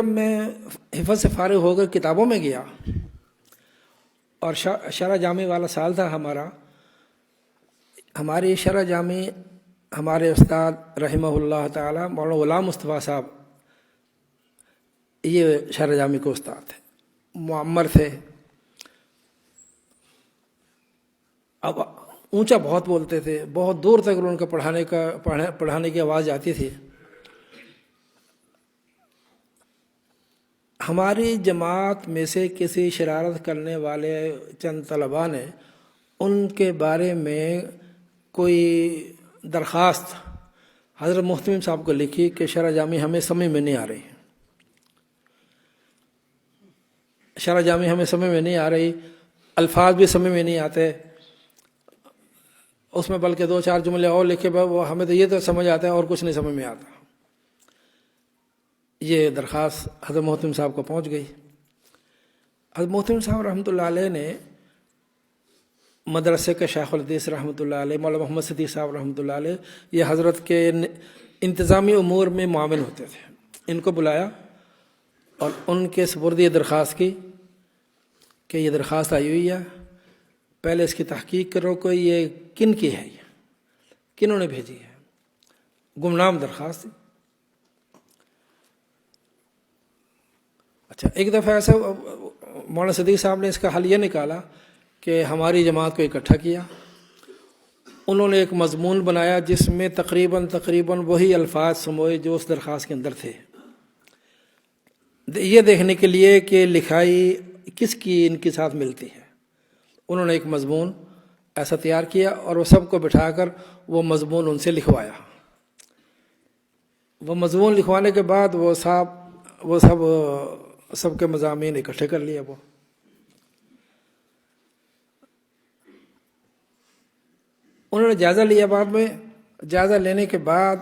جب میں حفظ سے فارغ ہو کر کتابوں میں گیا اور شرح جامع والا سال تھا ہمارا، ہماری شرح جامع ہمارے استاد رحمہ اللہ تعالی مولانا غلام مصطفیٰ صاحب یہ شرح جامع کے استاد تھے، معمر تھے. اب اونچا بہت بولتے تھے، بہت دور تک ان کا پڑھانے کی آواز آتی تھی. ہماری جماعت میں سے کسی شرارت کرنے والے چند طلباء نے ان کے بارے میں کوئی درخواست حضرت محتمم صاحب کو لکھی کہ شرح جامع ہمیں سمجھ میں نہیں آ رہی، شرح جامع ہمیں سمجھ میں نہیں آ رہی، الفاظ بھی سمجھ میں نہیں آتے. اس میں بلکہ 2-4 جملے اور لکھے، وہ ہمیں تو یہ تو سمجھ آتا ہے اور کچھ نہیں سمجھ میں آتا. یہ درخواست حضرت محتمم صاحب کو پہنچ گئی. حضرت محتمم صاحب رحمۃ اللہ علیہ نے مدرسے کے شیخ الحدیث رحمۃ اللہ علیہ مولانا محمد صدیق صاحب رحمۃ اللہ علیہ یہ حضرت کے انتظامی امور میں معاون ہوتے تھے. ان کو بلایا اور ان کے سپرد یہ درخواست کی کہ یہ درخواست آئی ہوئی ہے، پہلے اس کی تحقیق کرو کہ یہ کن کی ہے، یہ کنہوں نے بھیجی ہے. گمنام درخواست تھی. اچھا، ایک دفعہ ایسا مولانا صدیق صاحب نے اس کا حل یہ نکالا کہ ہماری جماعت کو اکٹھا کیا. انہوں نے ایک مضمون بنایا جس میں تقریباً وہی الفاظ سموئے جو اس درخواست کے اندر تھے، یہ دیکھنے کے لیے کہ لکھائی کس کی ان کے ساتھ ملتی ہے. انہوں نے ایک مضمون ایسا تیار کیا اور وہ سب کو بٹھا کر وہ مضمون ان سے لکھوایا. وہ مضمون لکھوانے کے بعد وہ سب کے مضامین اکٹھے کر لیے. وہ انہوں نے جائزہ لیا. بعد میں جائزہ لینے کے بعد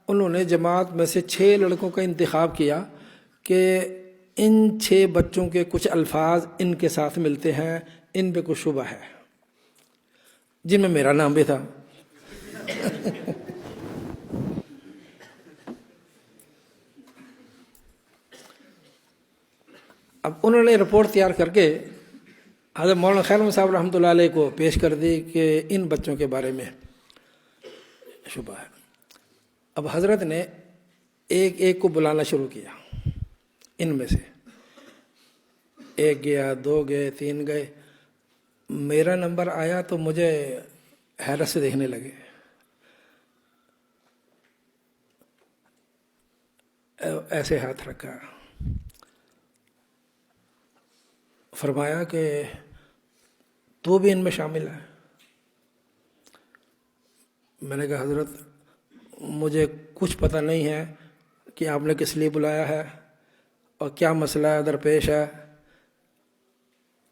انہوں نے جماعت میں سے 6 لڑکوں کا انتخاب کیا کہ ان 6 بچوں کے کچھ الفاظ ان کے ساتھ ملتے ہیں، ان پہ کچھ شبہ ہے، جن میں میرا نام بھی تھا. اب انہوں نے رپورٹ تیار کر کے حضرت مولانا خیر محمد صاحب رحمۃ اللہ علیہ کو پیش کر دی کہ ان بچوں کے بارے میں شبہ ہے. اب حضرت نے ایک ایک کو بلانا شروع کیا. ان میں سے 1 گیا، 2 گئے، 3 گئے. میرا نمبر آیا تو مجھے حیرت سے دیکھنے لگے. ایسے ہاتھ رکھا، فرمایا کہ تو بھی ان میں شامل ہے. میں نے کہا حضرت مجھے کچھ پتہ نہیں ہے کہ آپ نے کس لیے بلایا ہے اور کیا مسئلہ درپیش ہے.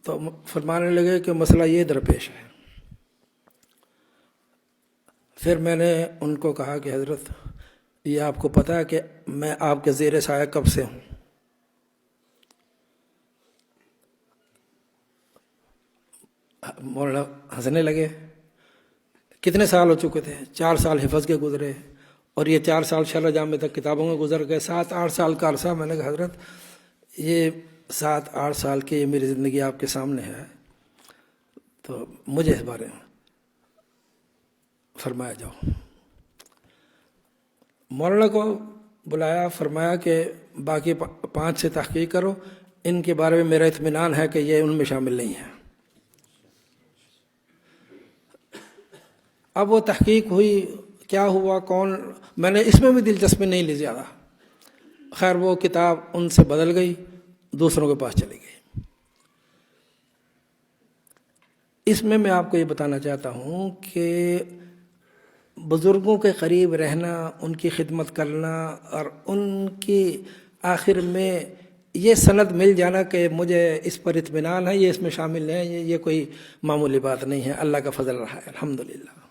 تو فرمانے لگے کہ مسئلہ یہ درپیش ہے. پھر میں نے ان کو کہا کہ حضرت یہ آپ کو پتہ ہے کہ میں آپ کے زیر سایہ کب سے ہوں؟ مولانا ہنسنے لگے. کتنے سال ہو چکے تھے؟ 4 سال حفظ کے گزرے اور یہ 4 سال شرح جامع تک کتابوں میں گزر گئے. 7-8 سال کا عرصہ. میں نے کہا حضرت یہ 7-8 سال کی یہ میری زندگی آپ کے سامنے ہے، تو مجھے اس بارے میں فرمایا جاؤ. مولانا کو بلایا، فرمایا کہ باقی 5 سے تحقیق کرو، ان کے بارے میں میرا اطمینان ہے کہ یہ ان میں شامل نہیں ہے. اب وہ تحقیق ہوئی، کیا ہوا، کون، میں نے اس میں بھی دلچسپی نہیں لی زیادہ. خیر وہ کتاب ان سے بدل گئی، دوسروں کے پاس چلی گئی. اس میں آپ کو یہ بتانا چاہتا ہوں کہ بزرگوں کے قریب رہنا، ان کی خدمت کرنا اور ان کی آخر میں یہ سند مل جانا کہ مجھے اس پر اطمینان ہے، یہ اس میں شامل ہے، یہ کوئی معمولی بات نہیں ہے. اللہ کا فضل رہا ہے الحمدللہ.